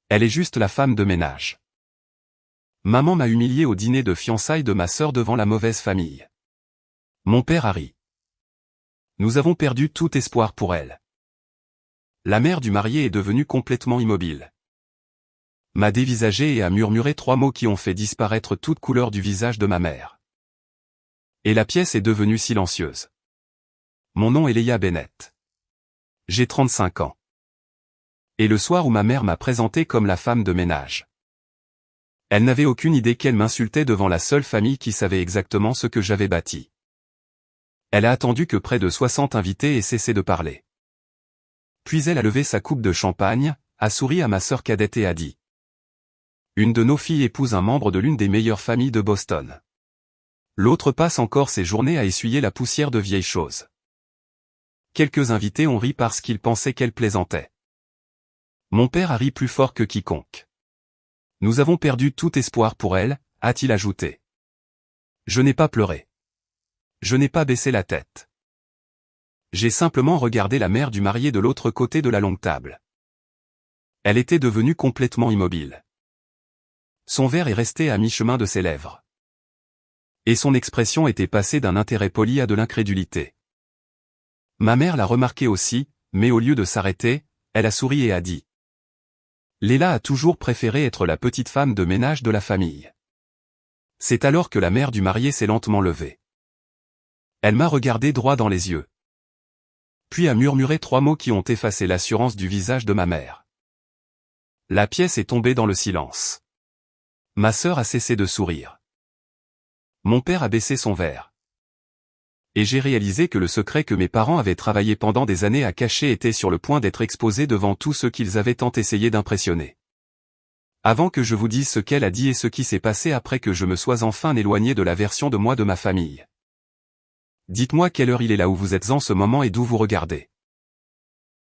Elle est juste la femme de ménage. Maman m'a humilié au dîner de fiançailles de ma sœur devant la mauvaise famille. Mon père a ri. Nous avons perdu tout espoir pour elle. La mère du marié est devenue complètement immobile. M'a dévisagé et a murmuré 3 mots qui ont fait disparaître toute couleur du visage de ma mère. Et la pièce est devenue silencieuse. Mon nom est Leia Bennett. J'ai 35 ans. Et le soir où ma mère m'a présenté comme la femme de ménage. Elle n'avait aucune idée qu'elle m'insultait devant la seule famille qui savait exactement ce que j'avais bâti. Elle a attendu que près de 60 invités aient cessé de parler. Puis elle a levé sa coupe de champagne, a souri à ma sœur cadette et a dit: une de nos filles épouse un membre de l'une des meilleures familles de Boston. L'autre passe encore ses journées à essuyer la poussière de vieilles choses. Quelques invités ont ri parce qu'ils pensaient qu'elle plaisantait. Mon père a ri plus fort que quiconque. Nous avons perdu tout espoir pour elle, a-t-il ajouté. Je n'ai pas pleuré. Je n'ai pas baissé la tête. J'ai simplement regardé la mère du marié de l'autre côté de la longue table. Elle était devenue complètement immobile. Son verre est resté à mi-chemin de ses lèvres. Et son expression était passée d'un intérêt poli à de l'incrédulité. Ma mère l'a remarqué aussi, mais au lieu de s'arrêter, elle a souri et a dit: Leila a toujours préféré être la petite femme de ménage de la famille. C'est alors que la mère du marié s'est lentement levée. Elle m'a regardé droit dans les yeux. Puis a murmuré 3 mots qui ont effacé l'assurance du visage de ma mère. La pièce est tombée dans le silence. Ma sœur a cessé de sourire. Mon père a baissé son verre. Et j'ai réalisé que le secret que mes parents avaient travaillé pendant des années à cacher était sur le point d'être exposé devant tous ceux qu'ils avaient tant essayé d'impressionner. Avant que je vous dise ce qu'elle a dit et ce qui s'est passé après que je me sois enfin éloigné de la version de moi de ma famille. Dites-moi quelle heure il est là où vous êtes en ce moment et d'où vous regardez.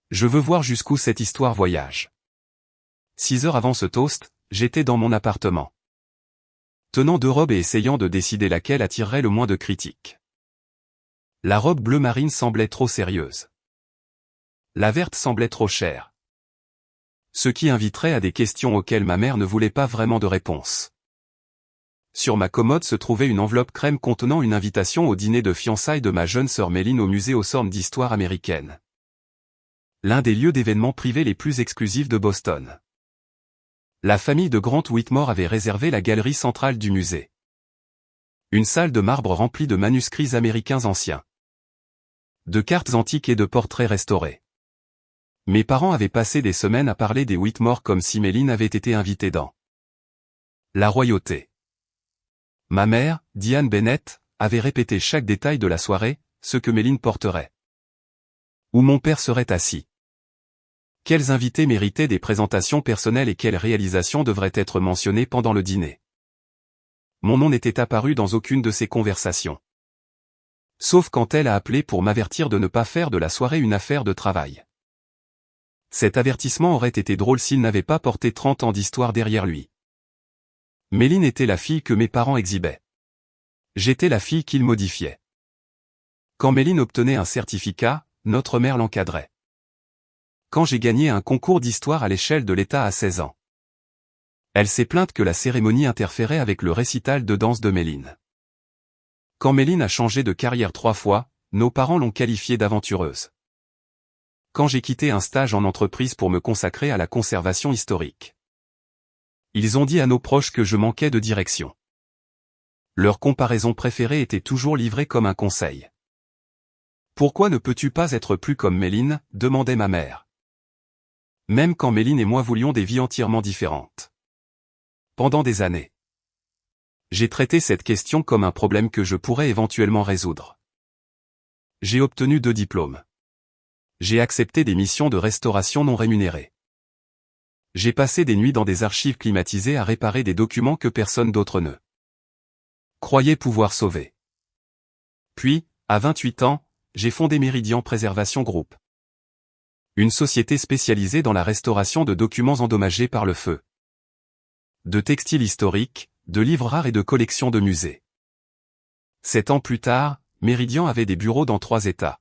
Je veux voir jusqu'où cette histoire voyage. 6 heures avant ce toast, j'étais dans mon appartement. Tenant 2 robes et essayant de décider laquelle attirerait le moins de critiques. La robe bleu marine semblait trop sérieuse. La verte semblait trop chère. Ce qui inviterait à des questions auxquelles ma mère ne voulait pas vraiment de réponse. Sur ma commode se trouvait une enveloppe crème contenant une invitation au dîner de fiançailles de ma jeune sœur Méline au musée Hawthorne d'histoire américaine. L'un des lieux d'événements privés les plus exclusifs de Boston. La famille de Grant Whitmore avait réservé la galerie centrale du musée. Une salle de marbre remplie de manuscrits américains anciens. De cartes antiques et de portraits restaurés. Mes parents avaient passé des semaines à parler des Whitmore comme si Méline avait été invitée dans la royauté. Ma mère, Diane Bennett, avait répété chaque détail de la soirée, ce que Méline porterait. Où mon père serait assis. Quels invités méritaient des présentations personnelles et quelles réalisations devraient être mentionnées pendant le dîner. Mon nom n'était apparu dans aucune de ces conversations. Sauf quand elle a appelé pour m'avertir de ne pas faire de la soirée une affaire de travail. Cet avertissement aurait été drôle s'il n'avait pas porté 30 ans d'histoire derrière lui. Méline était la fille que mes parents exhibaient. J'étais la fille qu'ils modifiaient. Quand Méline obtenait un certificat, notre mère l'encadrait. Quand j'ai gagné un concours d'histoire à l'échelle de l'État à 16 ans. Elle s'est plainte que la cérémonie interférait avec le récital de danse de Méline. Quand Méline a changé de carrière 3 fois, nos parents l'ont qualifiée d'aventureuse. Quand j'ai quitté un stage en entreprise pour me consacrer à la conservation historique. Ils ont dit à nos proches que je manquais de direction. Leur comparaison préférée était toujours livrée comme un conseil. Pourquoi ne peux-tu pas être plus comme Méline, demandait ma mère. Même quand Méline et moi voulions des vies entièrement différentes. Pendant des années. J'ai traité cette question comme un problème que je pourrais éventuellement résoudre. J'ai obtenu 2 diplômes. J'ai accepté des missions de restauration non rémunérées. J'ai passé des nuits dans des archives climatisées à réparer des documents que personne d'autre ne croyait pouvoir sauver. Puis, à 28 ans, j'ai fondé Méridian Préservation Group. Une société spécialisée dans la restauration de documents endommagés par le feu. De textiles historiques, de livres rares et de collections de musées. 7 ans plus tard, Méridian avait des bureaux dans 3 États.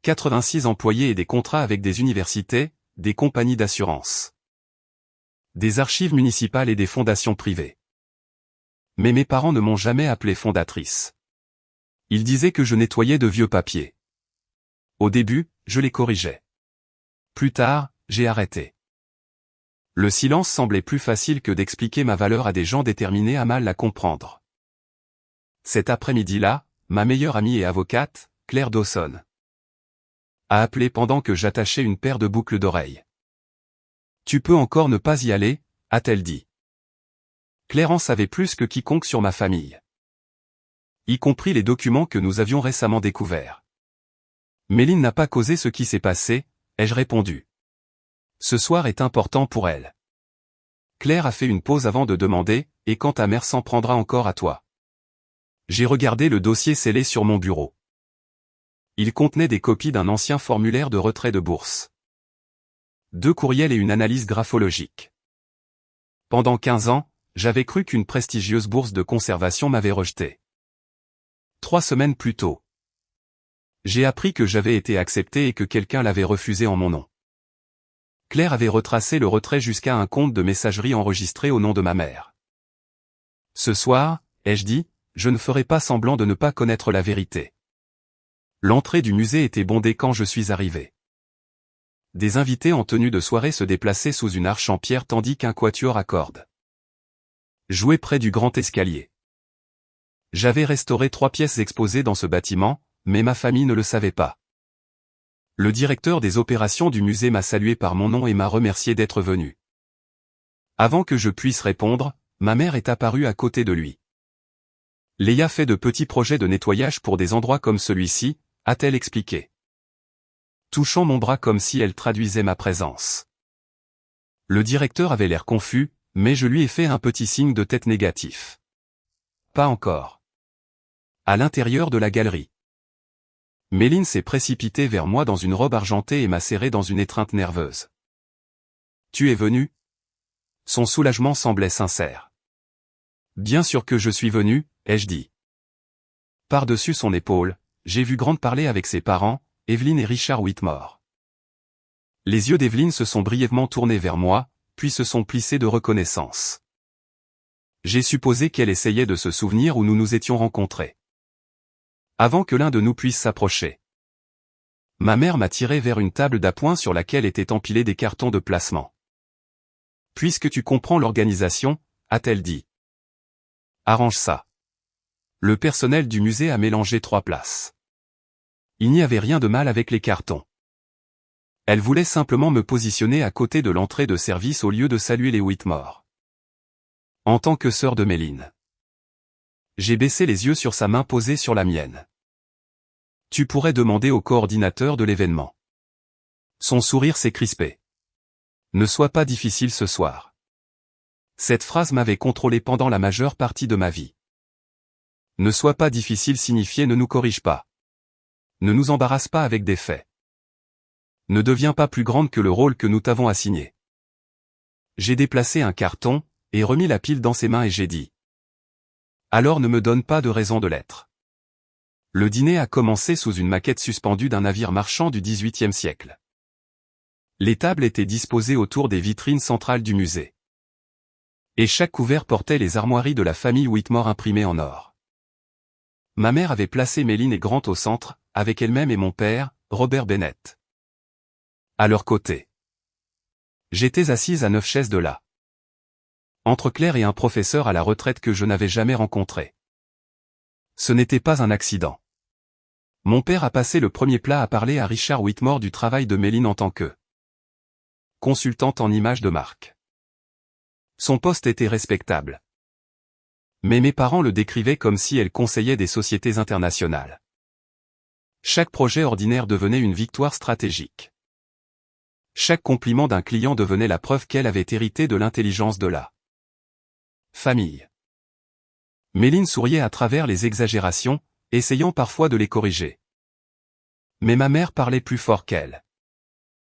86 employés et des contrats avec des universités, des compagnies d'assurance. des archives municipales et des fondations privées. Mais mes parents ne m'ont jamais appelé fondatrice. Ils disaient que je nettoyais de vieux papiers. Au début, je les corrigeais. Plus tard, j'ai arrêté. Le silence semblait plus facile que d'expliquer ma valeur à des gens déterminés à mal la comprendre. Cet après-midi-là, ma meilleure amie et avocate, Claire Dawson, a appelé pendant que j'attachais une paire de boucles d'oreilles. « Tu peux encore ne pas y aller ?» a-t-elle dit. Claire en savait plus que quiconque sur ma famille, y compris les documents que nous avions récemment découverts. « Méline n'a pas causé ce qui s'est passé », ai-je répondu. « Ce soir est important pour elle. » Claire a fait une pause avant de demander, « Et quand ta mère s'en prendra encore à toi ?» J'ai regardé le dossier scellé sur mon bureau. Il contenait des copies d'un ancien formulaire de retrait de bourse, 2 courriels et une analyse graphologique. Pendant 15 ans, j'avais cru qu'une prestigieuse bourse de conservation m'avait rejeté. 3 semaines plus tôt, j'ai appris que j'avais été accepté et que quelqu'un l'avait refusé en mon nom. Claire avait retracé le retrait jusqu'à un compte de messagerie enregistré au nom de ma mère. Ce soir, ai-je dit, je ne ferai pas semblant de ne pas connaître la vérité. L'entrée du musée était bondée quand je suis arrivé. Des invités en tenue de soirée se déplaçaient sous une arche en pierre tandis qu'un quatuor à cordes jouait près du grand escalier. J'avais restauré 3 pièces exposées dans ce bâtiment, mais ma famille ne le savait pas. Le directeur des opérations du musée m'a salué par mon nom et m'a remercié d'être venu. Avant que je puisse répondre, ma mère est apparue à côté de lui. Léa fait de petits projets de nettoyage pour des endroits comme celui-ci, a-t-elle expliqué, touchant mon bras comme si elle traduisait ma présence. Le directeur avait l'air confus, mais je lui ai fait un petit signe de tête négatif. Pas encore. À l'intérieur de la galerie, Méline s'est précipitée vers moi dans une robe argentée et m'a serré dans une étreinte nerveuse. « Tu es venu ?» Son soulagement semblait sincère. « Bien sûr que je suis venu, » ai-je dit. Par-dessus son épaule, j'ai vu Grant parler avec ses parents, Evelyn et Richard Whitmore. Les yeux d'Evelyn se sont brièvement tournés vers moi, puis se sont plissés de reconnaissance. J'ai supposé qu'elle essayait de se souvenir où nous nous étions rencontrés, avant que l'un de nous puisse s'approcher. Ma mère m'a tiré vers une table d'appoint sur laquelle étaient empilés des cartons de placement. « Puisque tu comprends l'organisation, » a-t-elle dit, « arrange ça. » Le personnel du musée a mélangé 3 places. Il n'y avait rien de mal avec les cartons. Elle voulait simplement me positionner à côté de l'entrée de service au lieu de saluer les Whitmore. En tant que sœur de Méline, j'ai baissé les yeux sur sa main posée sur la mienne. « Tu pourrais demander au coordinateur de l'événement. » Son sourire s'est crispé. « Ne sois pas difficile ce soir. » Cette phrase m'avait contrôlé pendant la majeure partie de ma vie. Ne sois pas difficile signifiait ne nous corrige pas. Ne nous embarrasse pas avec des faits. Ne deviens pas plus grande que le rôle que nous t'avons assigné. J'ai déplacé un carton, et remis la pile dans ses mains et j'ai dit. Alors ne me donne pas de raison de l'être. Le dîner a commencé sous une maquette suspendue d'un navire marchand du XVIIIe siècle. Les tables étaient disposées autour des vitrines centrales du musée. Et chaque couvert portait les armoiries de la famille Whitmore imprimées en or. Ma mère avait placé Méline et Grant au centre, avec elle-même et mon père, Robert Bennett, à leur côté. J'étais assise à 9 chaises de là, entre Claire et un professeur à la retraite que je n'avais jamais rencontré. Ce n'était pas un accident. Mon père a passé le premier plat à parler à Richard Whitmore du travail de Méline en tant que consultante en images de marque. Son poste était respectable. Mais mes parents le décrivaient comme si elle conseillait des sociétés internationales. Chaque projet ordinaire devenait une victoire stratégique. Chaque compliment d'un client devenait la preuve qu'elle avait hérité de l'intelligence de la famille. Méline souriait à travers les exagérations, essayant parfois de les corriger. Mais ma mère parlait plus fort qu'elle.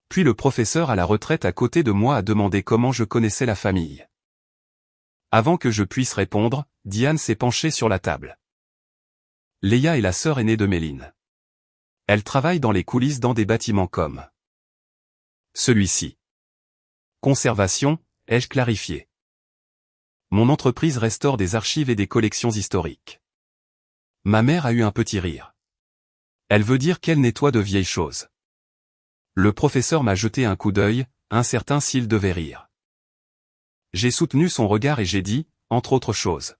Puis le professeur à la retraite à côté de moi a demandé comment je connaissais la famille. Avant que je puisse répondre, Diane s'est penchée sur la table. Léa est la sœur aînée de Méline. Elle travaille dans les coulisses dans des bâtiments comme celui-ci. Conservation, ai-je clarifié. Mon entreprise restaure des archives et des collections historiques. Ma mère a eu un petit rire. Elle veut dire qu'elle nettoie de vieilles choses. Le professeur m'a jeté un coup d'œil, incertain s'il devait rire. J'ai soutenu son regard et j'ai dit, entre autres choses.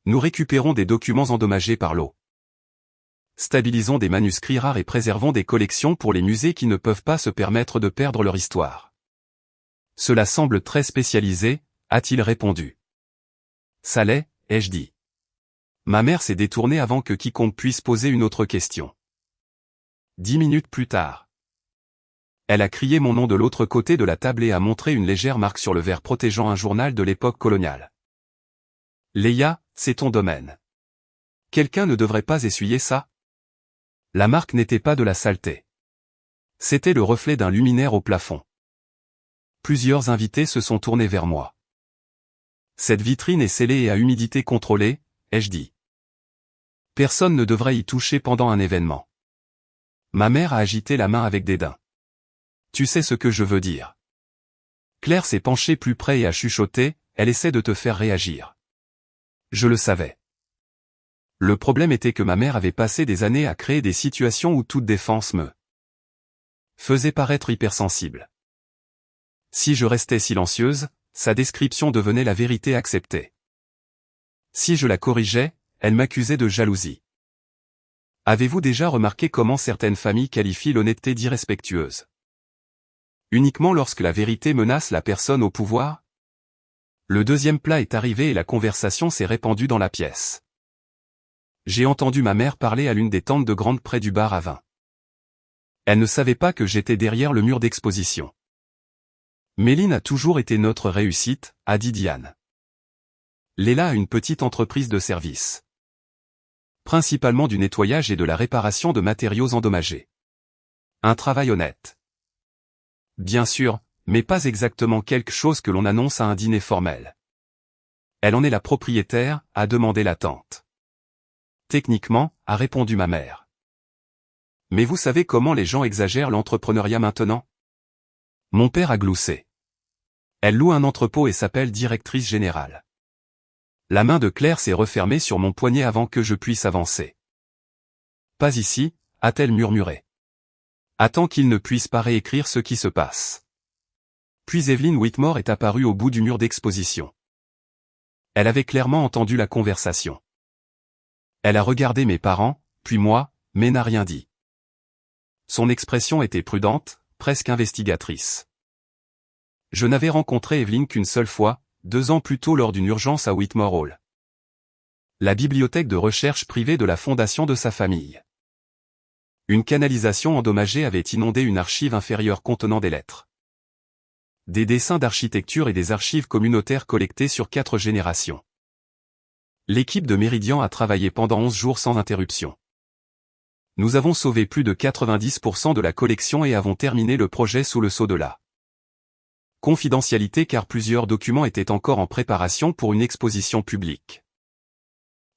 Nous récupérons des documents endommagés par l'eau. Stabilisons des manuscrits rares et préservons des collections pour les musées qui ne peuvent pas se permettre de perdre leur histoire. Cela semble très spécialisé, a-t-il répondu. Ça l'est, ai-je dit. Ma mère s'est détournée avant que quiconque puisse poser une autre question. 10 minutes plus tard. Elle a crié mon nom de l'autre côté de la table et a montré une légère marque sur le verre protégeant un journal de l'époque coloniale. Leia, c'est ton domaine. Quelqu'un ne devrait pas essuyer ça? La marque n'était pas de la saleté. C'était le reflet d'un luminaire au plafond. Plusieurs invités se sont tournés vers moi. Cette vitrine est scellée et à humidité contrôlée, ai-je dit. Personne ne devrait y toucher pendant un événement. Ma mère a agité la main avec dédain. Tu sais ce que je veux dire. Claire s'est penchée plus près et a chuchoté, elle essaie de te faire réagir. Je le savais. Le problème était que ma mère avait passé des années à créer des situations où toute défense me faisait paraître hypersensible. Si je restais silencieuse, sa description devenait la vérité acceptée. Si je la corrigeais, elle m'accusait de jalousie. Avez-vous déjà remarqué comment certaines familles qualifient l'honnêteté d'irrespectueuse? Uniquement lorsque la vérité menace la personne au pouvoir? Le deuxième plat est arrivé et la conversation s'est répandue dans la pièce. J'ai entendu ma mère parler à l'une des tantes de grande près du bar à vin. Elle ne savait pas que j'étais derrière le mur d'exposition. Méline a toujours été notre réussite, a dit Diane. Léla a une petite entreprise de service. Principalement du nettoyage et de la réparation de matériaux endommagés. Un travail honnête. Bien sûr, mais pas exactement quelque chose que l'on annonce à un dîner formel. Elle en est la propriétaire, a demandé la tante. Techniquement, a répondu ma mère. Mais vous savez comment les gens exagèrent l'entrepreneuriat maintenant? Mon père a gloussé. Elle loue un entrepôt et s'appelle directrice générale. La main de Claire s'est refermée sur mon poignet avant que je puisse avancer. Pas ici, a-t-elle murmuré. Attends qu'il ne puisse pas réécrire ce qui se passe. Puis Evelyn Whitmore est apparue au bout du mur d'exposition. Elle avait clairement entendu la conversation. Elle a regardé mes parents, puis moi, mais n'a rien dit. Son expression était prudente, presque investigatrice. Je n'avais rencontré Evelyn qu'une seule fois, 2 ans plus tôt lors d'une urgence à Whitmore Hall. La bibliothèque de recherche privée de la fondation de sa famille. Une canalisation endommagée avait inondé une archive inférieure contenant des lettres. Des dessins d'architecture et des archives communautaires collectées sur 4 générations. L'équipe de Méridian a travaillé pendant 11 jours sans interruption. Nous avons sauvé plus de 90% de la collection et avons terminé le projet sous le sceau de la confidentialité car plusieurs documents étaient encore en préparation pour une exposition publique.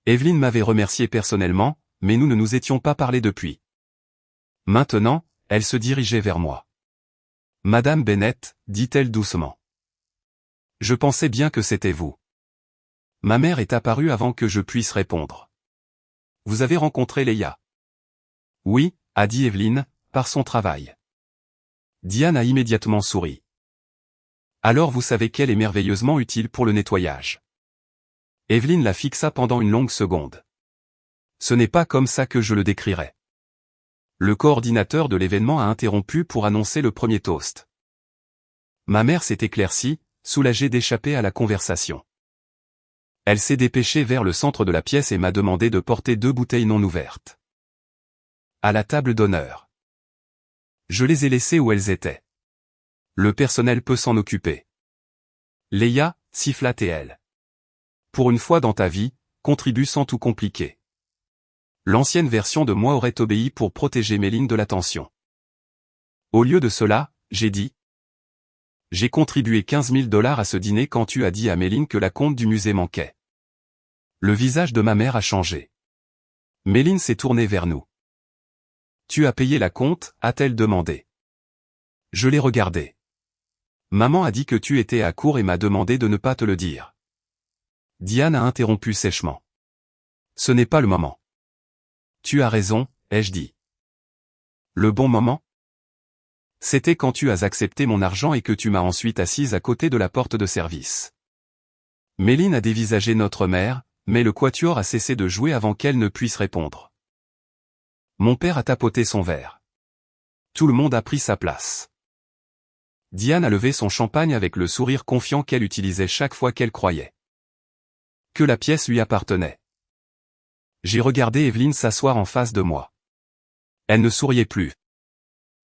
Evelyn m'avait remercié personnellement, mais nous ne nous étions pas parlé depuis. Maintenant, elle se dirigeait vers moi. Madame Bennett, dit-elle doucement. Je pensais bien que c'était vous. Ma mère est apparue avant que je puisse répondre. Vous avez rencontré Leia? Oui, a dit Evelyn, par son travail. Diane a immédiatement souri. Alors vous savez qu'elle est merveilleusement utile pour le nettoyage. Evelyn la fixa pendant une longue seconde. Ce n'est pas comme ça que je le décrirais. Le coordinateur de l'événement a interrompu pour annoncer le premier toast. Ma mère s'est éclaircie, soulagée d'échapper à la conversation. Elle s'est dépêchée vers le centre de la pièce et m'a demandé de porter 2 bouteilles non ouvertes. À la table d'honneur. Je les ai laissées où elles étaient. Le personnel peut s'en occuper. Leia, siffla-t-elle. Pour une fois dans ta vie, contribue sans tout compliquer. L'ancienne version de moi aurait obéi pour protéger Méline de l'attention. Au lieu de cela, j'ai dit. J'ai contribué 15 000 $ à ce dîner quand tu as dit à Méline que la compte du musée manquait. Le visage de ma mère a changé. Méline s'est tournée vers nous. Tu as payé la compte, a-t-elle demandé. Je l'ai regardé. Maman a dit que tu étais à court et m'a demandé de ne pas te le dire. Diane a interrompu sèchement. Ce n'est pas le moment. Tu as raison, ai-je dit. Le bon moment? C'était quand tu as accepté mon argent et que tu m'as ensuite assise à côté de la porte de service. Méline a dévisagé notre mère, mais le quatuor a cessé de jouer avant qu'elle ne puisse répondre. Mon père a tapoté son verre. Tout le monde a pris sa place. Diane a levé son champagne avec le sourire confiant qu'elle utilisait chaque fois qu'elle croyait que la pièce lui appartenait. J'ai regardé Evelyne s'asseoir en face de moi. Elle ne souriait plus.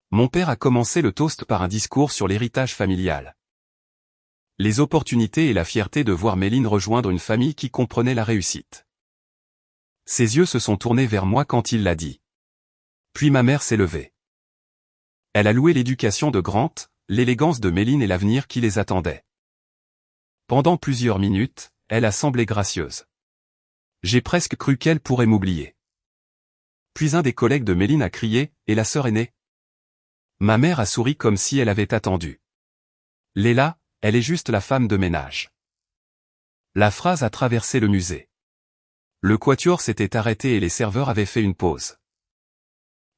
Mon père a commencé le toast par un discours sur l'héritage familial. Les opportunités et la fierté de voir Méline rejoindre une famille qui comprenait la réussite. Ses yeux se sont tournés vers moi quand il l'a dit. Puis ma mère s'est levée. Elle a loué l'éducation de Grant, l'élégance de Méline et l'avenir qui les attendait. Pendant plusieurs minutes, elle a semblé gracieuse. J'ai presque cru qu'elle pourrait m'oublier. Puis un des collègues de Méline a crié « Et la sœur aînée ?» Ma mère a souri comme si elle avait attendu. Léla, elle est juste la femme de ménage. La phrase a traversé le musée. Le quatuor s'était arrêté et les serveurs avaient fait une pause.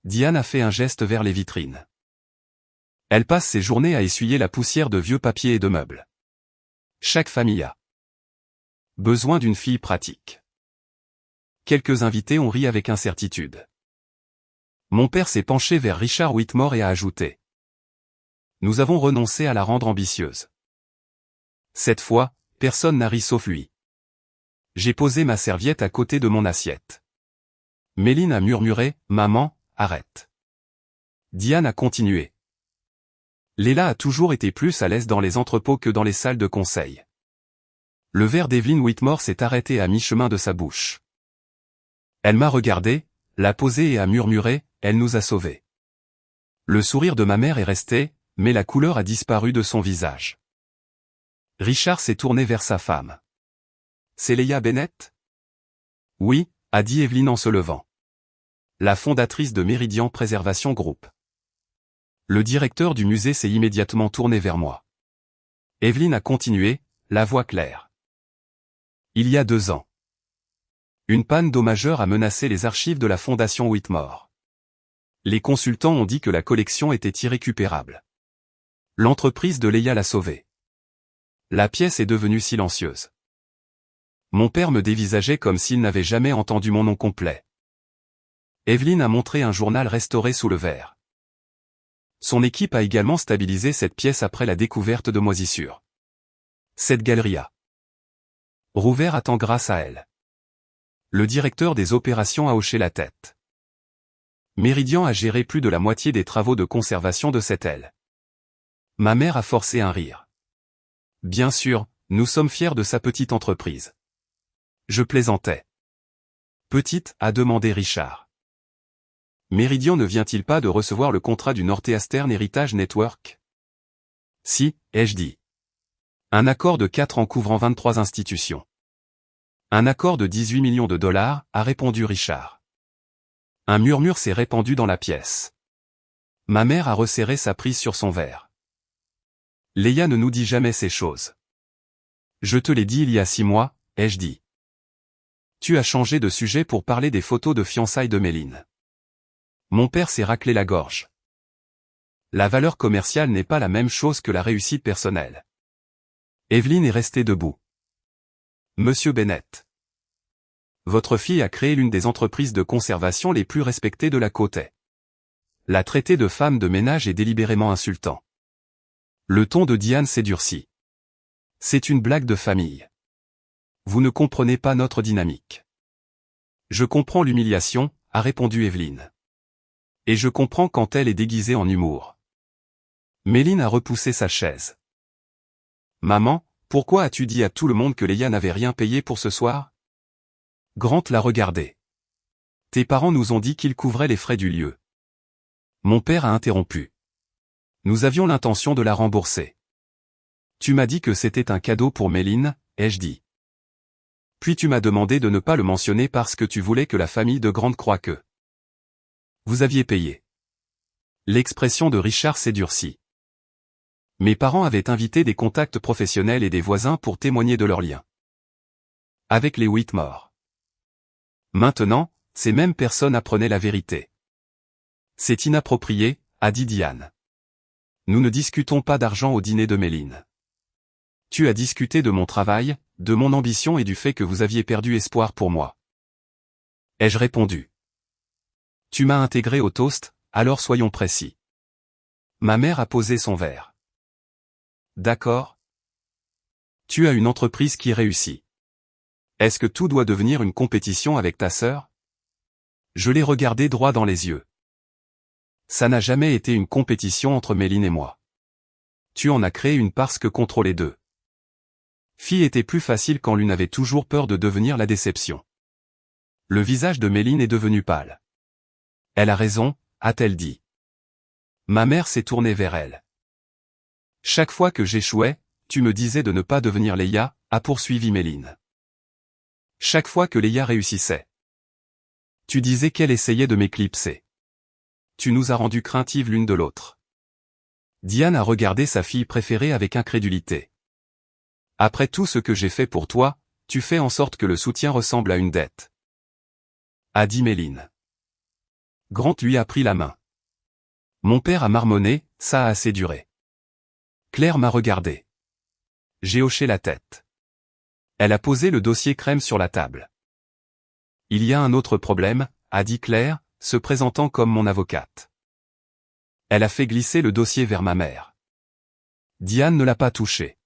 Diane a fait un geste vers les vitrines. Elle passe ses journées à essuyer la poussière de vieux papiers et de meubles. Chaque famille a besoin d'une fille pratique. Quelques invités ont ri avec incertitude. Mon père s'est penché vers Richard Whitmore et a ajouté. Nous avons renoncé à la rendre ambitieuse. Cette fois, personne n'a ri sauf lui. J'ai posé ma serviette à côté de mon assiette. Méline a murmuré, « Maman, arrête. » Diane a continué. Léla a toujours été plus à l'aise dans les entrepôts que dans les salles de conseil. Le verre d'Evelyn Whitmore s'est arrêté à mi-chemin de sa bouche. Elle m'a regardé, l'a posé et a murmuré, « Elle nous a sauvés. » Le sourire de ma mère est resté, mais la couleur a disparu de son visage. Richard s'est tourné vers sa femme. « C'est Leah Bennett ?» « Oui, » a dit Evelyn en se levant. La fondatrice de Meridian Préservation Group. Le directeur du musée s'est immédiatement tourné vers moi. Evelyn a continué, la voix claire. Il y a 2 ans. Une panne d'eau majeure a menacé les archives de la Fondation Whitmore. Les consultants ont dit que la collection était irrécupérable. L'entreprise de Leah l'a sauvée. La pièce est devenue silencieuse. Mon père me dévisageait comme s'il n'avait jamais entendu mon nom complet. Evelyn a montré un journal restauré sous le verre. Son équipe a également stabilisé cette pièce après la découverte de moisissures. Cette galerie a rouvert à temps grâce à elle. Le directeur des opérations a hoché la tête. Meridian a géré plus de la moitié des travaux de conservation de cette aile. Ma mère a forcé un rire. Bien sûr, nous sommes fiers de sa petite entreprise. Je plaisantais. Petite, a demandé Richard. Meridian ne vient-il pas de recevoir le contrat du Northeastern Heritage Network? Si, ai-je dit. Un accord de 4 ans couvrant 23 institutions. Un accord de 18 millions de dollars, a répondu Richard. Un murmure s'est répandu dans la pièce. Ma mère a resserré sa prise sur son verre. Leah ne nous dit jamais ces choses. Je te l'ai dit il y a 6 mois, ai-je dit. Tu as changé de sujet pour parler des photos de fiançailles de Méline. Mon père s'est raclé la gorge. La valeur commerciale n'est pas la même chose que la réussite personnelle. Evelyn est restée debout. Monsieur Bennett. Votre fille a créé l'une des entreprises de conservation les plus respectées de la côte est. La traiter de femme de ménage est délibérément insultant. Le ton de Diane s'est durci. C'est une blague de famille. Vous ne comprenez pas notre dynamique. Je comprends l'humiliation, a répondu Evelyn. Et je comprends quand elle est déguisée en humour. Méline a repoussé sa chaise. Maman, pourquoi as-tu dit à tout le monde que Leah n'avait rien payé pour ce soir? Grant l'a regardé. Tes parents nous ont dit qu'ils couvraient les frais du lieu. Mon père a interrompu. Nous avions l'intention de la rembourser. Tu m'as dit que c'était un cadeau pour Méline, ai-je dit. Puis tu m'as demandé de ne pas le mentionner parce que tu voulais que la famille de Grant croie que vous aviez payé. L'expression de Richard s'est durcie. Mes parents avaient invité des contacts professionnels et des voisins pour témoigner de leur lien avec les Whitmore. Maintenant, ces mêmes personnes apprenaient la vérité. C'est inapproprié, a dit Diane. Nous ne discutons pas d'argent au dîner de Méline. Tu as discuté de mon travail, de mon ambition et du fait que vous aviez perdu espoir pour moi. Ai-je répondu. Tu m'as intégré au toast, alors soyons précis. Ma mère a posé son verre. D'accord. Tu as une entreprise qui réussit. Est-ce que tout doit devenir une compétition avec ta sœur? Je l'ai regardé droit dans les yeux. Ça n'a jamais été une compétition entre Méline et moi. Tu en as créé une parce que contre les deux. Fille était plus facile quand l'une avait toujours peur de devenir la déception. Le visage de Méline est devenu pâle. Elle a raison, a-t-elle dit. Ma mère s'est tournée vers elle. Chaque fois que j'échouais, tu me disais de ne pas devenir Léa, a poursuivi Méline. Chaque fois que Léa réussissait. Tu disais qu'elle essayait de m'éclipser. Tu nous as rendues craintives l'une de l'autre. Diane a regardé sa fille préférée avec incrédulité. Après tout ce que j'ai fait pour toi, tu fais en sorte que le soutien ressemble à une dette. A dit Méline. Grant lui a pris la main. Mon père a marmonné, ça a assez duré. Claire m'a regardé. J'ai hoché la tête. Elle a posé le dossier crème sur la table. Il y a un autre problème, a dit Claire, se présentant comme mon avocate. Elle a fait glisser le dossier vers ma mère. Diane ne l'a pas touché.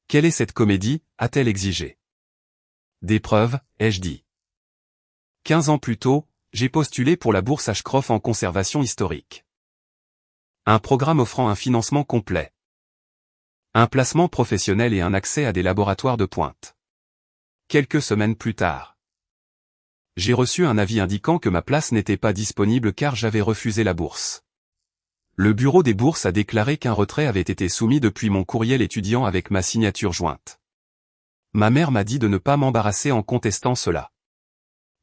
Quelle est cette comédie, a-t-elle exigé. Des preuves, ai-je dit. 15 ans plus tôt, j'ai postulé pour la bourse Ashcroft en conservation historique. Un programme offrant un financement complet. Un placement professionnel et un accès à des laboratoires de pointe. Quelques semaines plus tard. J'ai reçu un avis indiquant que ma place n'était pas disponible car j'avais refusé la bourse. Le bureau des bourses a déclaré qu'un retrait avait été soumis depuis mon courriel étudiant avec ma signature jointe. Ma mère m'a dit de ne pas m'embarrasser en contestant cela.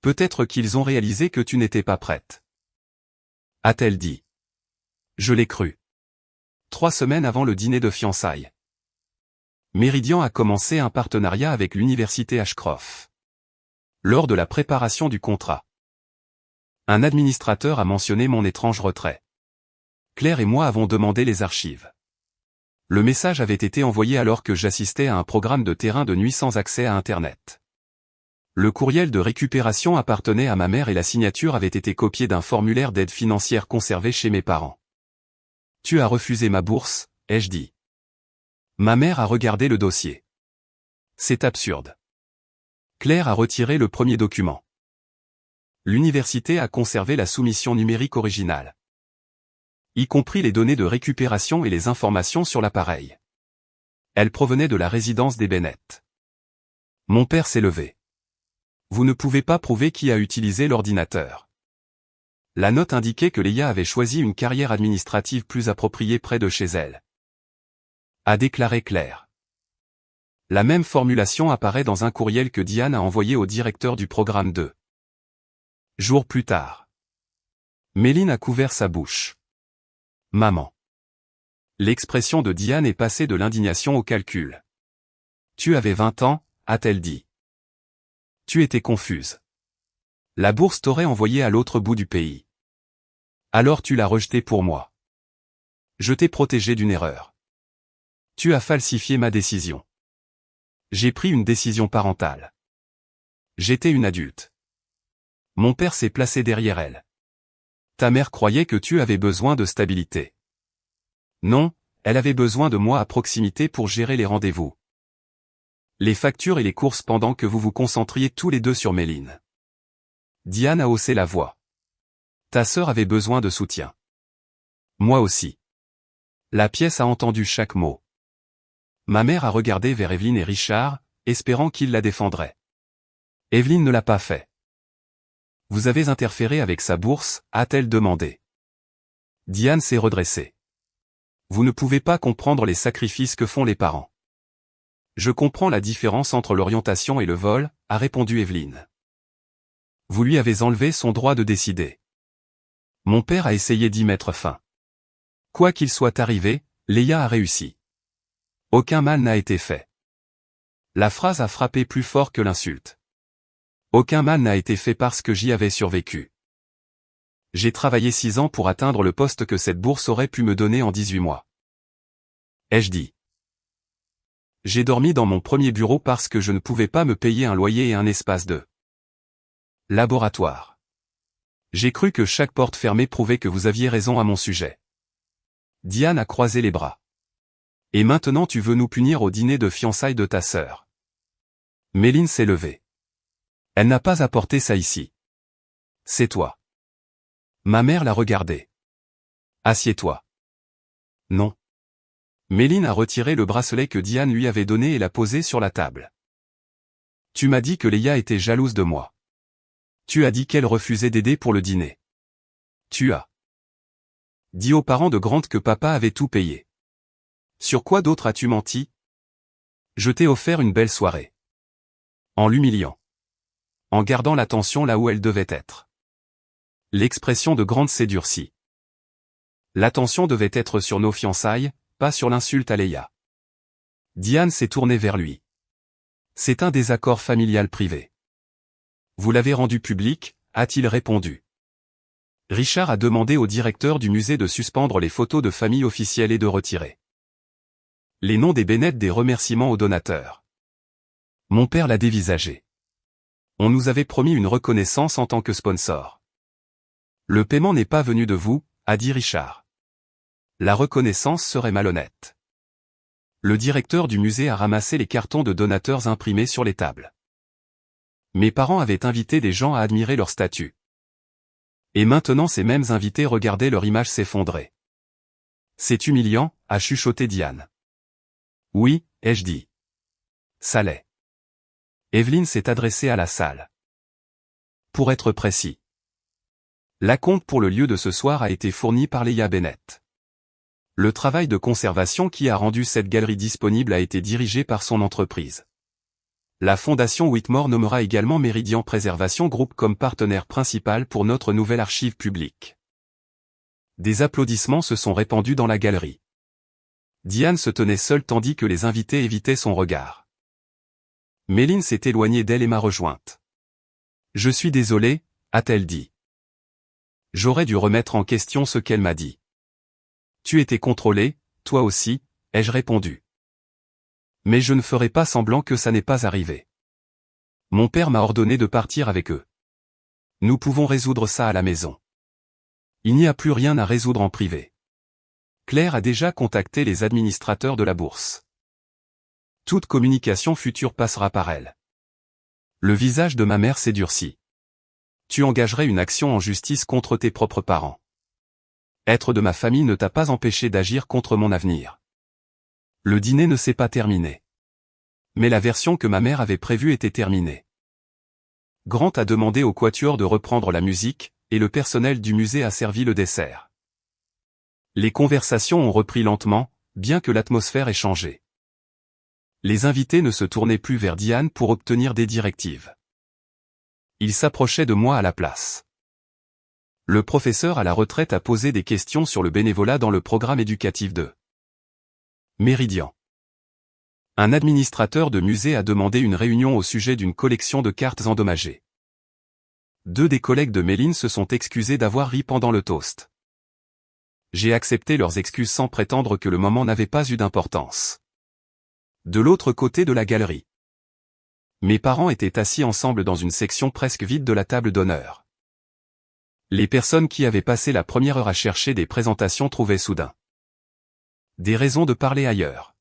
Peut-être qu'ils ont réalisé que tu n'étais pas prête. A-t-elle dit. Je l'ai cru. 3 semaines avant le dîner de fiançailles. Méridian a commencé un partenariat avec l'université Ashcroft. Lors de la préparation du contrat, un administrateur a mentionné mon étrange retrait. Claire et moi avons demandé les archives. Le message avait été envoyé alors que j'assistais à un programme de terrain de nuit sans accès à Internet. Le courriel de récupération appartenait à ma mère et la signature avait été copiée d'un formulaire d'aide financière conservé chez mes parents. Tu as refusé ma bourse, ai-je dit. Ma mère a regardé le dossier. C'est absurde. Claire a retiré le premier document. L'université a conservé la soumission numérique originale, y compris les données de récupération et les informations sur l'appareil. Elle provenait de la résidence des Bennett. Mon père s'est levé. Vous ne pouvez pas prouver qui a utilisé l'ordinateur. La note indiquait que Léa avait choisi une carrière administrative plus appropriée près de chez elle. A déclaré Claire. La même formulation apparaît dans un courriel que Diane a envoyé au directeur du programme 2. Jours plus tard. Méline a couvert sa bouche. Maman. L'expression de Diane est passée de l'indignation au calcul. Tu avais 20 ans, a-t-elle dit. Tu étais confuse. La bourse t'aurait envoyé à l'autre bout du pays. Alors tu l'as rejetée pour moi. Je t'ai protégé d'une erreur. Tu as falsifié ma décision. J'ai pris une décision parentale. J'étais une adulte. Mon père s'est placé derrière elle. Ta mère croyait que tu avais besoin de stabilité. Non, elle avait besoin de moi à proximité pour gérer les rendez-vous, les factures et les courses pendant que vous vous concentriez tous les deux sur Méline. Diane a haussé la voix. Ta sœur avait besoin de soutien. Moi aussi. La pièce a entendu chaque mot. Ma mère a regardé vers Evelyne et Richard, espérant qu'ils la défendraient. Evelyne ne l'a pas fait. Vous avez interféré avec sa bourse, a-t-elle demandé. Diane s'est redressée. Vous ne pouvez pas comprendre les sacrifices que font les parents. Je comprends la différence entre l'orientation et le vol, a répondu Evelyne. Vous lui avez enlevé son droit de décider. Mon père a essayé d'y mettre fin. Quoi qu'il soit arrivé, Léa a réussi. Aucun mal n'a été fait. La phrase a frappé plus fort que l'insulte. Aucun mal n'a été fait parce que j'y avais survécu. J'ai travaillé 6 ans pour atteindre le poste que cette bourse aurait pu me donner en 18 mois. Ai-je dit. J'ai dormi dans mon premier bureau parce que je ne pouvais pas me payer un loyer et un espace de laboratoire. J'ai cru que chaque porte fermée prouvait que vous aviez raison à mon sujet. Diane a croisé les bras. Et maintenant tu veux nous punir au dîner de fiançailles de ta sœur. Méline s'est levée. Elle n'a pas apporté ça ici. C'est toi. Ma mère l'a regardé. Assieds-toi. Non. Méline a retiré le bracelet que Diane lui avait donné et l'a posé sur la table. Tu m'as dit que Léa était jalouse de moi. Tu as dit qu'elle refusait d'aider pour le dîner. Tu as dit aux parents de Grant que papa avait tout payé. Sur quoi d'autre as-tu menti? Je t'ai offert une belle soirée. En l'humiliant. En gardant l'attention là où elle devait être. L'expression de Grant s'est durcie. L'attention devait être sur nos fiançailles, pas sur l'insulte à Léa. Diane s'est tournée vers lui. C'est un désaccord familial privé. Vous l'avez rendu public, a-t-il répondu. Richard a demandé au directeur du musée de suspendre les photos de famille officielles et de retirer les noms des Bennett des remerciements aux donateurs. Mon père l'a dévisagé. On nous avait promis une reconnaissance en tant que sponsor. Le paiement n'est pas venu de vous, a dit Richard. La reconnaissance serait malhonnête. Le directeur du musée a ramassé les cartons de donateurs imprimés sur les tables. Mes parents avaient invité des gens à admirer leur statue. Et maintenant ces mêmes invités regardaient leur image s'effondrer. C'est humiliant, a chuchoté Diane. Oui, ai-je dit. Ça l'est. Evelyne s'est adressée à la salle. Pour être précis. L'acompte pour le lieu de ce soir a été fourni par Léa Bennett. Le travail de conservation qui a rendu cette galerie disponible a été dirigé par son entreprise. La Fondation Whitmore nommera également Meridian Préservation Group comme partenaire principal pour notre nouvelle archive publique. Des applaudissements se sont répandus dans la galerie. Diane se tenait seule tandis que les invités évitaient son regard. Méline s'est éloignée d'elle et m'a rejointe. Je suis désolée, a-t-elle dit. J'aurais dû remettre en question ce qu'elle m'a dit. Tu étais contrôlé, toi aussi, ai-je répondu. Mais je ne ferai pas semblant que ça n'est pas arrivé. Mon père m'a ordonné de partir avec eux. Nous pouvons résoudre ça à la maison. Il n'y a plus rien à résoudre en privé. Claire a déjà contacté les administrateurs de la bourse. Toute communication future passera par elle. Le visage de ma mère s'est durci. Tu engagerais une action en justice contre tes propres parents. Être de ma famille ne t'a pas empêché d'agir contre mon avenir. Le dîner ne s'est pas terminé. Mais la version que ma mère avait prévue était terminée. Grant a demandé au quatuor de reprendre la musique, et le personnel du musée a servi le dessert. Les conversations ont repris lentement, bien que l'atmosphère ait changé. Les invités ne se tournaient plus vers Diane pour obtenir des directives. Ils s'approchaient de moi à la place. Le professeur à la retraite a posé des questions sur le bénévolat dans le programme éducatif de Meridian. Un administrateur de musée a demandé une réunion au sujet d'une collection de cartes endommagées. 2 des collègues de Méline se sont excusés d'avoir ri pendant le toast. J'ai accepté leurs excuses sans prétendre que le moment n'avait pas eu d'importance. De l'autre côté de la galerie. Mes parents étaient assis ensemble dans une section presque vide de la table d'honneur. Les personnes qui avaient passé la première heure à chercher des présentations trouvaient soudain des raisons de parler ailleurs.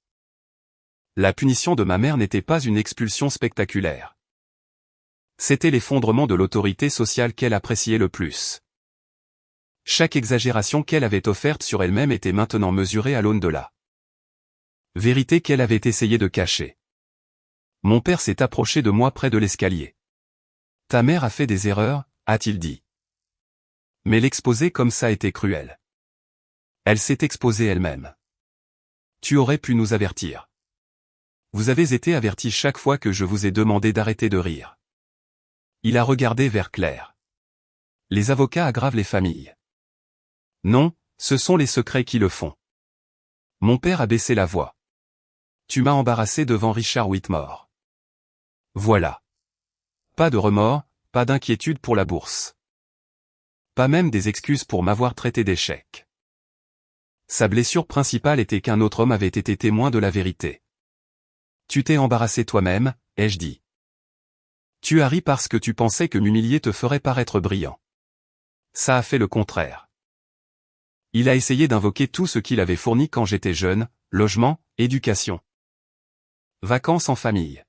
La punition de ma mère n'était pas une expulsion spectaculaire. C'était l'effondrement de l'autorité sociale qu'elle appréciait le plus. Chaque exagération qu'elle avait offerte sur elle-même était maintenant mesurée à l'aune de la vérité qu'elle avait essayé de cacher. Mon père s'est approché de moi près de l'escalier. Ta mère a fait des erreurs, a-t-il dit. Mais l'exposer comme ça était cruel. Elle s'est exposée elle-même. Tu aurais pu nous avertir. Vous avez été avertis chaque fois que je vous ai demandé d'arrêter de rire. Il a regardé vers Claire. Les avocats aggravent les familles. Non, ce sont les secrets qui le font. Mon père a baissé la voix. Tu m'as embarrassé devant Richard Whitmore. Voilà. Pas de remords, pas d'inquiétude pour la bourse. Pas même des excuses pour m'avoir traité d'échec. Sa blessure principale était qu'un autre homme avait été témoin de la vérité. Tu t'es embarrassé toi-même, ai-je dit. Tu as ri parce que tu pensais que m'humilier te ferait paraître brillant. Ça a fait le contraire. Il a essayé d'invoquer tout ce qu'il avait fourni quand j'étais jeune, logement, éducation. Vacances en famille.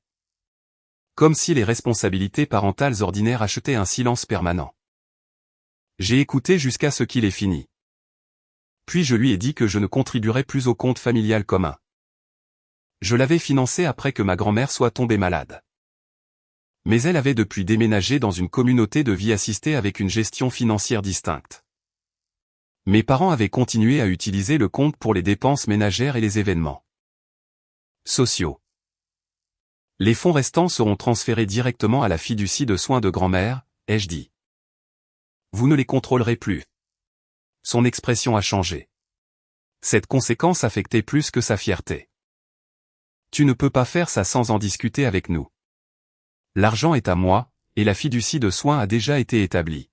Comme si les responsabilités parentales ordinaires achetaient un silence permanent. J'ai écouté jusqu'à ce qu'il ait fini. Puis je lui ai dit que je ne contribuerais plus au compte familial commun. Je l'avais financé après que ma grand-mère soit tombée malade. Mais elle avait depuis déménagé dans une communauté de vie assistée avec une gestion financière distincte. Mes parents avaient continué à utiliser le compte pour les dépenses ménagères et les événements sociaux. Les fonds restants seront transférés directement à la fiducie de soins de grand-mère, ai-je dit. Vous ne les contrôlerez plus. Son expression a changé. Cette conséquence affectait plus que sa fierté. Tu ne peux pas faire ça sans en discuter avec nous. L'argent est à moi, et la fiducie de soins a déjà été établie.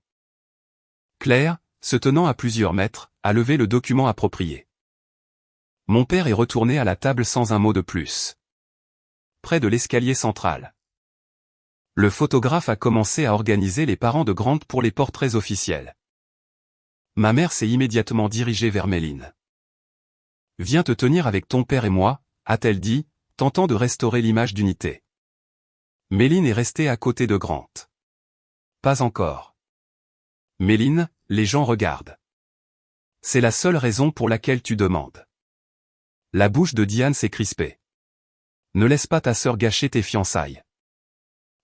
Claire, se tenant à plusieurs mètres, a levé le document approprié. Mon père est retourné à la table sans un mot de plus. Près de l'escalier central. Le photographe a commencé à organiser les parents de Grant pour les portraits officiels. Ma mère s'est immédiatement dirigée vers Méline. « Viens te tenir avec ton père et moi », a-t-elle dit, tentant de restaurer l'image d'unité. Méline est restée à côté de Grant. Pas encore. Méline, les gens regardent. C'est la seule raison pour laquelle tu demandes. La bouche de Diane s'est crispée. Ne laisse pas ta sœur gâcher tes fiançailles.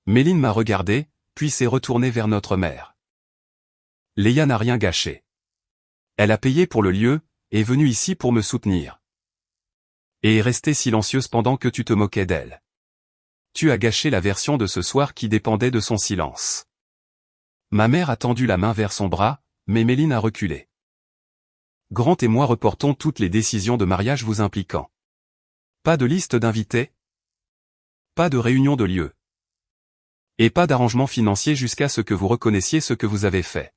Méline m'a regardé, puis s'est retournée vers notre mère. Léa n'a rien gâché. Elle a payé pour le lieu, est venue ici pour me soutenir. Et est restée silencieuse pendant que tu te moquais d'elle. Tu as gâché la version de ce soir qui dépendait de son silence. Ma mère a tendu la main vers son bras, mais Méline a reculé. Grant et moi reportons toutes les décisions de mariage vous impliquant. Pas de liste d'invités? Pas de réunion de lieu. Et pas d'arrangement financier jusqu'à ce que vous reconnaissiez ce que vous avez fait.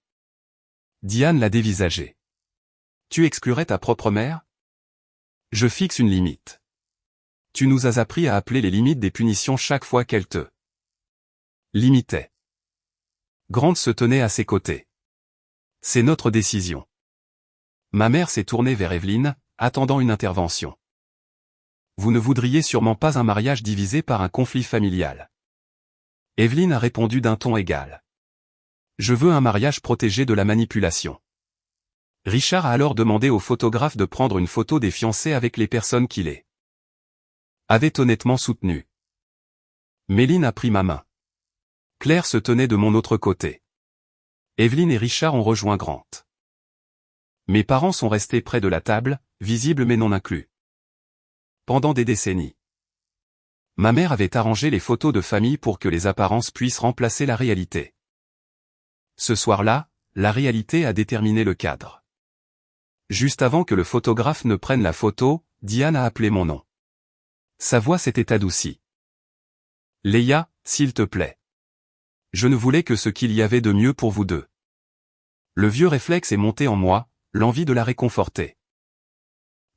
Diane l'a dévisagé. Tu exclurais ta propre mère? Je fixe une limite. Tu nous as appris à appeler les limites des punitions chaque fois qu'elle te limitait. Grant se tenait à ses côtés. C'est notre décision. Ma mère s'est tournée vers Evelyne, attendant une intervention. Vous ne voudriez sûrement pas un mariage divisé par un conflit familial. Evelyne a répondu d'un ton égal. Je veux un mariage protégé de la manipulation. Richard a alors demandé au photographe de prendre une photo des fiancés avec les personnes qui les avaient honnêtement soutenues. Méline a pris ma main. Claire se tenait de mon autre côté. Evelyne et Richard ont rejoint Grant. Mes parents sont restés près de la table, visibles mais non inclus. Pendant des décennies. Ma mère avait arrangé les photos de famille pour que les apparences puissent remplacer la réalité. Ce soir-là, la réalité a déterminé le cadre. Juste avant que le photographe ne prenne la photo, Diane a appelé mon nom. Sa voix s'était adoucie. Léa, s'il te plaît. Je ne voulais que ce qu'il y avait de mieux pour vous deux. Le vieux réflexe est monté en moi, l'envie de la réconforter.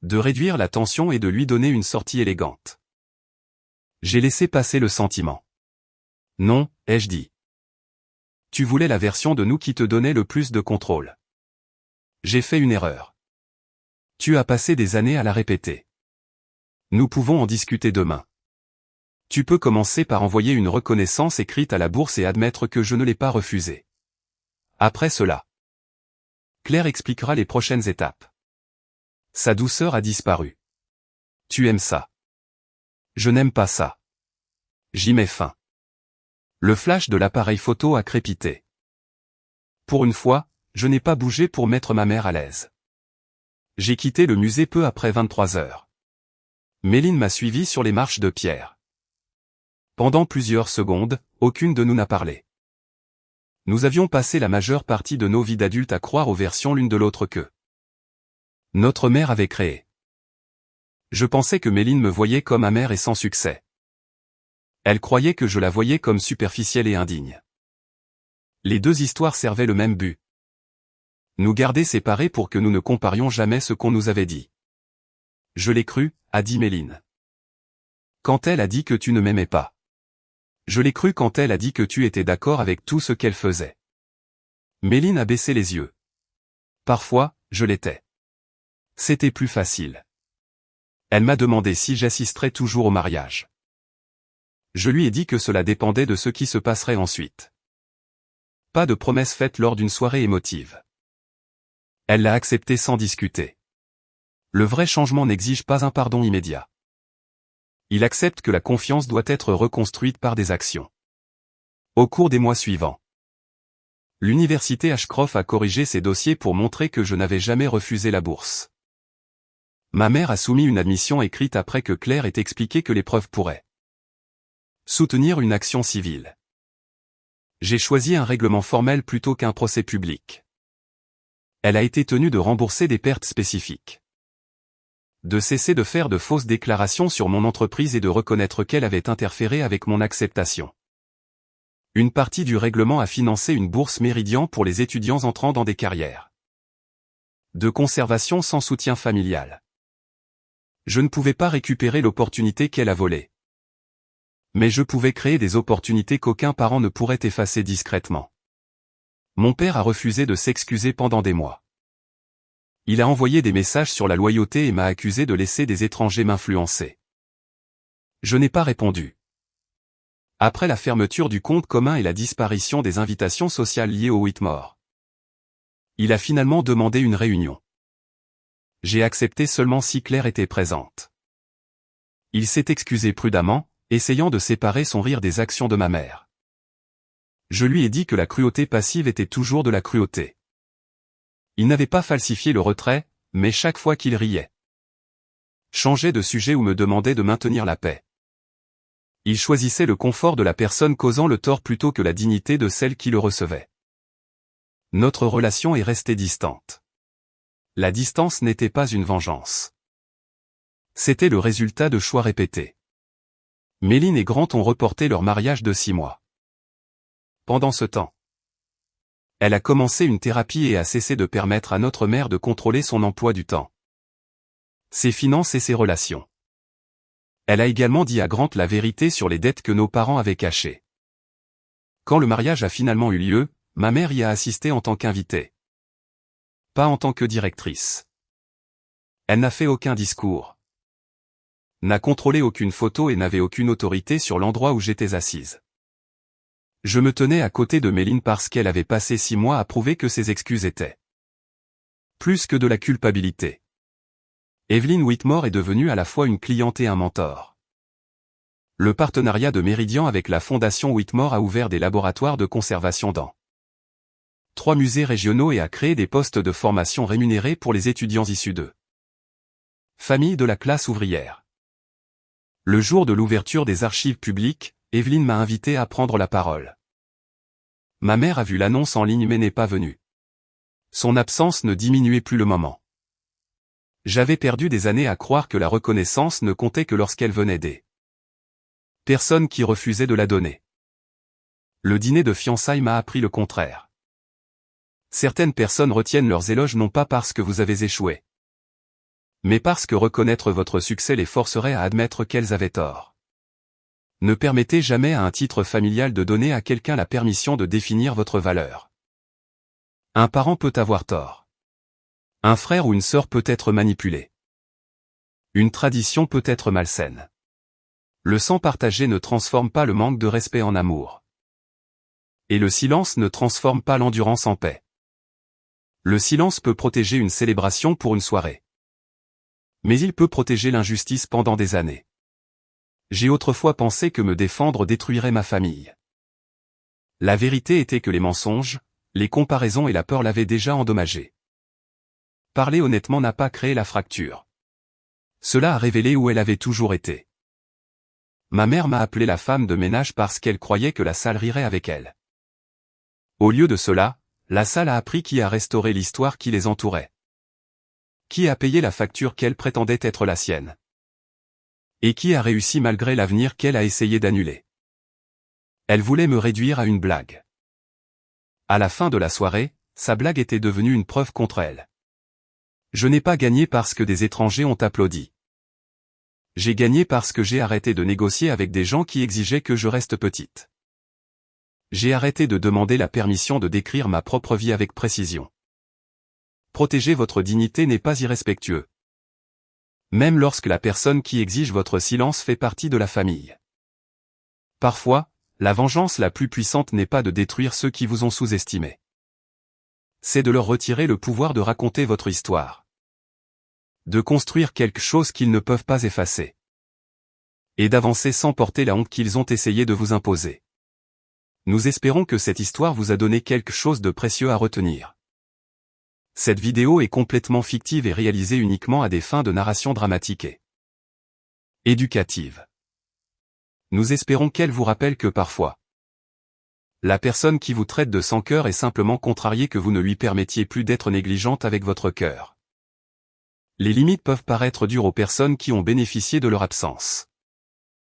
De réduire la tension et de lui donner une sortie élégante. J'ai laissé passer le sentiment. Non, ai-je dit. Tu voulais la version de nous qui te donnait le plus de contrôle. J'ai fait une erreur. Tu as passé des années à la répéter. Nous pouvons en discuter demain. Tu peux commencer par envoyer une reconnaissance écrite à la bourse et admettre que je ne l'ai pas refusée. Après cela, Claire expliquera les prochaines étapes. Sa douceur a disparu. Tu aimes ça. Je n'aime pas ça. J'y mets fin. Le flash de l'appareil photo a crépité. Pour une fois, je n'ai pas bougé pour mettre ma mère à l'aise. J'ai quitté le musée peu après 23 heures. Méline m'a suivi sur les marches de pierre. Pendant plusieurs secondes, aucune de nous n'a parlé. Nous avions passé la majeure partie de nos vies d'adultes à croire aux versions l'une de l'autre que notre mère avait créées. Je pensais que Méline me voyait comme amère et sans succès. Elle croyait que je la voyais comme superficielle et indigne. Les deux histoires servaient le même but. Nous garder séparés pour que nous ne comparions jamais ce qu'on nous avait dit. Je l'ai cru, a dit Méline. Quand elle a dit que tu ne m'aimais pas. Je l'ai cru quand elle a dit que tu étais d'accord avec tout ce qu'elle faisait. Méline a baissé les yeux. Parfois, je l'étais. C'était plus facile. Elle m'a demandé si j'assisterais toujours au mariage. Je lui ai dit que cela dépendait de ce qui se passerait ensuite. Pas de promesse faite lors d'une soirée émotive. Elle l'a accepté sans discuter. Le vrai changement n'exige pas un pardon immédiat. Il accepte que la confiance doit être reconstruite par des actions. Au cours des mois suivants, l'université Ashcroft a corrigé ses dossiers pour montrer que je n'avais jamais refusé la bourse. Ma mère a soumis une admission écrite après que Claire ait expliqué que l'épreuve pourrait soutenir une action civile. J'ai choisi un règlement formel plutôt qu'un procès public. Elle a été tenue de rembourser des pertes spécifiques. De cesser de faire de fausses déclarations sur mon entreprise et de reconnaître qu'elle avait interféré avec mon acceptation. Une partie du règlement a financé une bourse Méridian pour les étudiants entrant dans des carrières de conservation sans soutien familial. Je ne pouvais pas récupérer l'opportunité qu'elle a volée. Mais je pouvais créer des opportunités qu'aucun parent ne pourrait effacer discrètement. Mon père a refusé de s'excuser pendant des mois. Il a envoyé des messages sur la loyauté et m'a accusé de laisser des étrangers m'influencer. Je n'ai pas répondu. Après la fermeture du compte commun et la disparition des invitations sociales liées au Whitmore, il a finalement demandé une réunion. J'ai accepté seulement si Claire était présente. Il s'est excusé prudemment, essayant de séparer son rire des actions de ma mère. Je lui ai dit que la cruauté passive était toujours de la cruauté. Il n'avait pas falsifié le retrait, mais chaque fois qu'il riait, changeait de sujet ou me demandait de maintenir la paix. Il choisissait le confort de la personne causant le tort plutôt que la dignité de celle qui le recevait. Notre relation est restée distante. La distance n'était pas une vengeance. C'était le résultat de choix répétés. Méline et Grant ont reporté leur mariage de 6 mois. Pendant ce temps, elle a commencé une thérapie et a cessé de permettre à notre mère de contrôler son emploi du temps, ses finances et ses relations. Elle a également dit à Grant la vérité sur les dettes que nos parents avaient cachées. Quand le mariage a finalement eu lieu, ma mère y a assisté en tant qu'invitée. Pas en tant que directrice. Elle n'a fait aucun discours. N'a contrôlé aucune photo et n'avait aucune autorité sur l'endroit où j'étais assise. Je me tenais à côté de Méline parce qu'elle avait passé 6 mois à prouver que ses excuses étaient plus que de la culpabilité. Evelyn Whitmore est devenue à la fois une cliente et un mentor. Le partenariat de Méridian avec la Fondation Whitmore a ouvert des laboratoires de conservation dans 3 musées régionaux et a créé des postes de formation rémunérés pour les étudiants issus de familles de la classe ouvrière. Le jour de l'ouverture des archives publiques, Evelyn m'a invité à prendre la parole. Ma mère a vu l'annonce en ligne mais n'est pas venue. Son absence ne diminuait plus le moment. J'avais perdu des années à croire que la reconnaissance ne comptait que lorsqu'elle venait des personnes qui refusaient de la donner. Le dîner de fiançailles m'a appris le contraire. Certaines personnes retiennent leurs éloges non pas parce que vous avez échoué, mais parce que reconnaître votre succès les forcerait à admettre qu'elles avaient tort. Ne permettez jamais à un titre familial de donner à quelqu'un la permission de définir votre valeur. Un parent peut avoir tort. Un frère ou une sœur peut être manipulé. Une tradition peut être malsaine. Le sang partagé ne transforme pas le manque de respect en amour. Et le silence ne transforme pas l'endurance en paix. Le silence peut protéger une célébration pour une soirée. Mais il peut protéger l'injustice pendant des années. J'ai autrefois pensé que me défendre détruirait ma famille. La vérité était que les mensonges, les comparaisons et la peur l'avaient déjà endommagée. Parler honnêtement n'a pas créé la fracture. Cela a révélé où elle avait toujours été. Ma mère m'a appelé la femme de ménage parce qu'elle croyait que la salle rirait avec elle. Au lieu de cela, la salle a appris qui a restauré l'histoire qui les entourait. Qui a payé la facture qu'elle prétendait être la sienne. Et qui a réussi malgré l'avenir qu'elle a essayé d'annuler. Elle voulait me réduire à une blague. À la fin de la soirée, sa blague était devenue une preuve contre elle. Je n'ai pas gagné parce que des étrangers ont applaudi. J'ai gagné parce que j'ai arrêté de négocier avec des gens qui exigeaient que je reste petite. J'ai arrêté de demander la permission de décrire ma propre vie avec précision. Protéger votre dignité n'est pas irrespectueux. Même lorsque la personne qui exige votre silence fait partie de la famille. Parfois, la vengeance la plus puissante n'est pas de détruire ceux qui vous ont sous-estimé. C'est de leur retirer le pouvoir de raconter votre histoire. De construire quelque chose qu'ils ne peuvent pas effacer. Et d'avancer sans porter la honte qu'ils ont essayé de vous imposer. Nous espérons que cette histoire vous a donné quelque chose de précieux à retenir. Cette vidéo est complètement fictive et réalisée uniquement à des fins de narration dramatique et éducative. Nous espérons qu'elle vous rappelle que parfois, la personne qui vous traite de sans cœur est simplement contrariée que vous ne lui permettiez plus d'être négligente avec votre cœur. Les limites peuvent paraître dures aux personnes qui ont bénéficié de leur absence.